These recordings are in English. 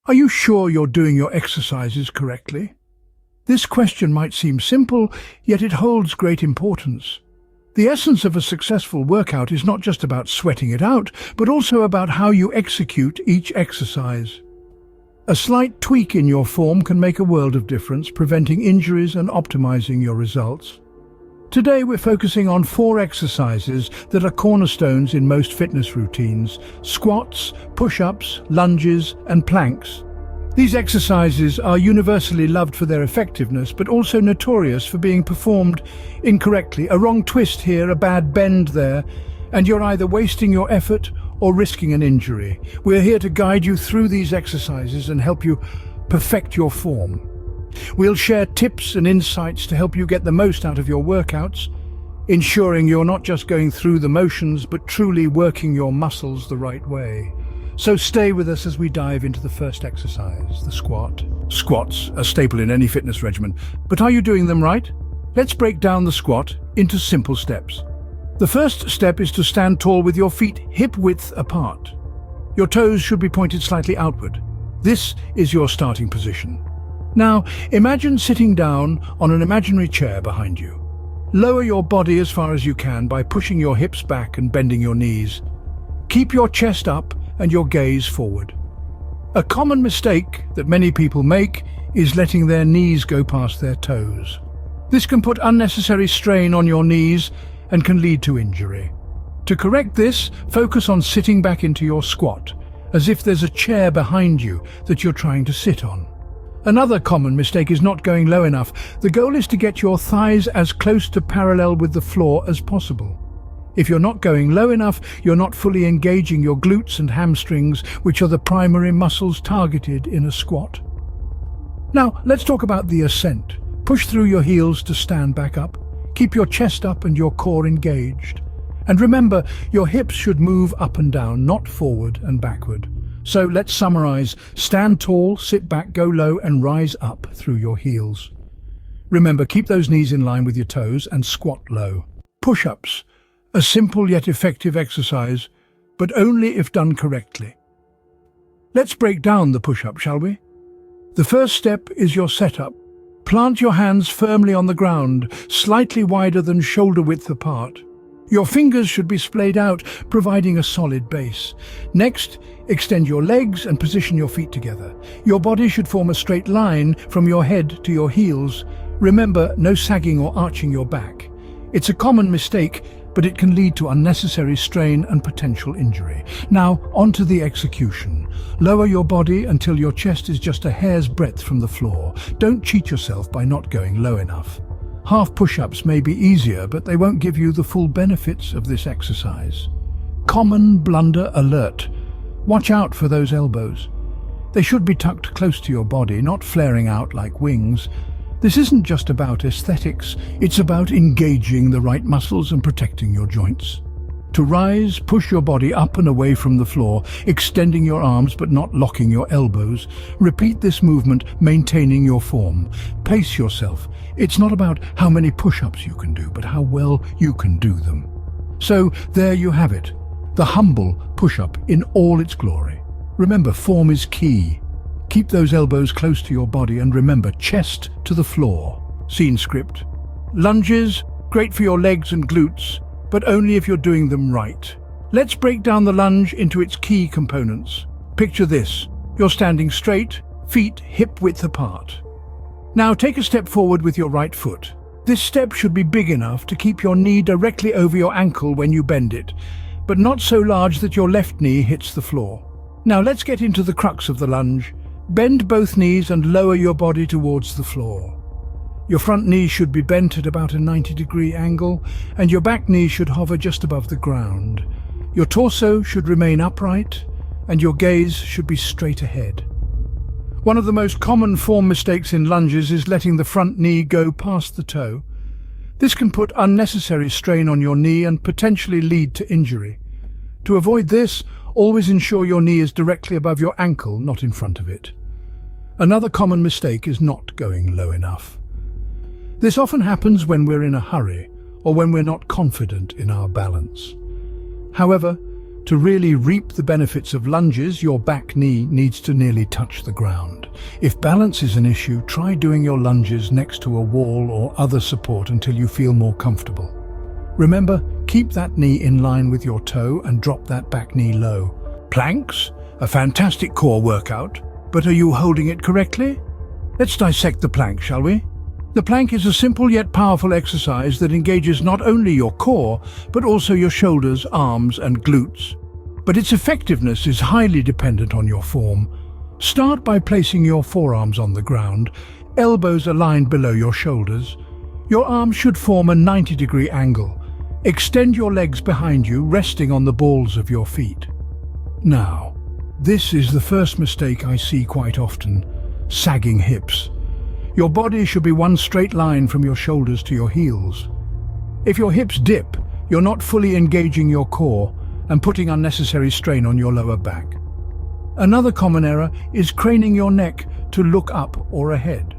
Are you sure you're doing your exercises correctly? This question might seem simple, yet it holds great importance. The essence of a successful workout is not just about sweating it out, but also about how you execute each exercise. A slight tweak in your form can make a world of difference, preventing injuries and optimizing your results. Today we're focusing on 4 exercises that are cornerstones in most fitness routines: squats, push-ups, lunges, and planks. These exercises are universally loved for their effectiveness, but also notorious for being performed incorrectly. A wrong twist here, a bad bend there, and you're either wasting your effort or risking an injury. We're here to guide you through these exercises and help you perfect your form. We'll share tips and insights to help you get the most out of your workouts, ensuring you're not just going through the motions, but truly working your muscles the right way. So stay with us as we dive into the first exercise, the squat. Squats are a staple in any fitness regimen, but are you doing them right? Let's break down the squat into simple steps. The first step is to stand tall with your feet hip-width apart. Your toes should be pointed slightly outward. This is your starting position. Now, imagine sitting down on an imaginary chair behind you. Lower your body as far as you can by pushing your hips back and bending your knees. Keep your chest up and your gaze forward. A common mistake that many people make is letting their knees go past their toes. This can put unnecessary strain on your knees and can lead to injury. To correct this, focus on sitting back into your squat, as if there's a chair behind you that you're trying to sit on. Another common mistake is not going low enough. The goal is to get your thighs as close to parallel with the floor as possible. If you're not going low enough, you're not fully engaging your glutes and hamstrings, which are the primary muscles targeted in a squat. Now, let's talk about the ascent. Push through your heels to stand back up. Keep your chest up and your core engaged. And remember, your hips should move up and down, not forward and backward. So let's summarize. Stand tall, sit back, go low, and rise up through your heels. Remember, keep those knees in line with your toes and squat low. Push-ups. A simple yet effective exercise, but only if done correctly. Let's break down the push-up, shall we? The first step is your setup. Plant your hands firmly on the ground, slightly wider than shoulder width apart. Your fingers should be splayed out, providing a solid base. Next, extend your legs and position your feet together. Your body should form a straight line from your head to your heels. Remember, no sagging or arching your back. It's a common mistake, but it can lead to unnecessary strain and potential injury. Now, onto the execution. Lower your body until your chest is just a hair's breadth from the floor. Don't cheat yourself by not going low enough. Half push-ups may be easier, but they won't give you the full benefits of this exercise. Common blunder alert. Watch out for those elbows. They should be tucked close to your body, not flaring out like wings. This isn't just about aesthetics, it's about engaging the right muscles and protecting your joints. To rise, push your body up and away from the floor, extending your arms but not locking your elbows. Repeat this movement, maintaining your form. Pace yourself. It's not about how many push-ups you can do, but how well you can do them. So there you have it, the humble push-up in all its glory. Remember, form is key. Keep those elbows close to your body and remember, chest to the floor. Scene script. Lunges, great for your legs and glutes, but only if you're doing them right. Let's break down the lunge into its key components. Picture this. You're standing straight, feet hip-width apart. Now take a step forward with your right foot. This step should be big enough to keep your knee directly over your ankle when you bend it, but not so large that your left knee hits the floor. Now let's get into the crux of the lunge. Bend both knees and lower your body towards the floor. Your front knee should be bent at about a 90-degree angle, and your back knee should hover just above the ground. Your torso should remain upright, and your gaze should be straight ahead. One of the most common form mistakes in lunges is letting the front knee go past the toe. This can put unnecessary strain on your knee and potentially lead to injury. To avoid this, always ensure your knee is directly above your ankle, not in front of it. Another common mistake is not going low enough. This often happens when we're in a hurry or when we're not confident in our balance. However, To really reap the benefits of lunges, your back knee needs to nearly touch the ground. If balance is an issue, try doing your lunges next to a wall or other support until you feel more comfortable. Remember, keep that knee in line with your toe and drop that back knee low. Planks? A fantastic core workout, but are you holding it correctly? Let's dissect the plank, shall we? The plank is a simple yet powerful exercise that engages not only your core, but also your shoulders, arms, and glutes. But its effectiveness is highly dependent on your form. Start by placing your forearms on the ground, elbows aligned below your shoulders. Your arms should form a 90-degree angle. Extend your legs behind you, resting on the balls of your feet. Now, this is the first mistake I see quite often: sagging hips. Your body should be one straight line from your shoulders to your heels. If your hips dip, you're not fully engaging your core and putting unnecessary strain on your lower back. Another common error is craning your neck to look up or ahead.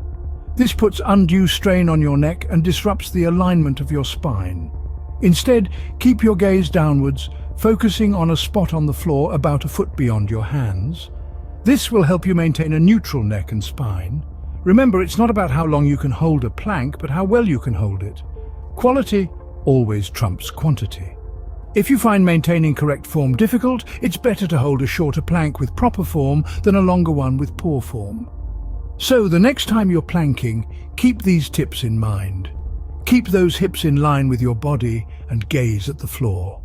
This puts undue strain on your neck and disrupts the alignment of your spine. Instead, keep your gaze downwards, focusing on a spot on the floor about a foot beyond your hands. This will help you maintain a neutral neck and spine. Remember, it's not about how long you can hold a plank, but how well you can hold it. Quality always trumps quantity. If you find maintaining correct form difficult, it's better to hold a shorter plank with proper form than a longer one with poor form. So the next time you're planking, keep these tips in mind. Keep those hips in line with your body and gaze at the floor.